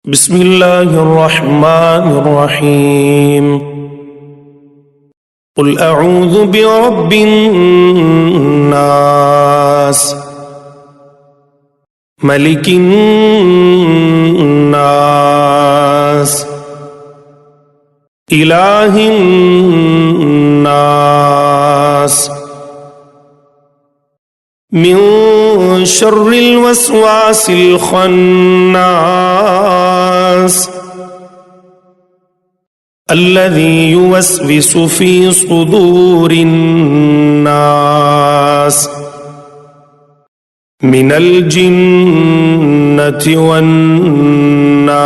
بسم الله الرحمن الرحيم قل أعوذ برب الناس ملك الناس إله الناس من شر الوسواس الخناس الذي يوسوس في صدور الناس من الجنة والناس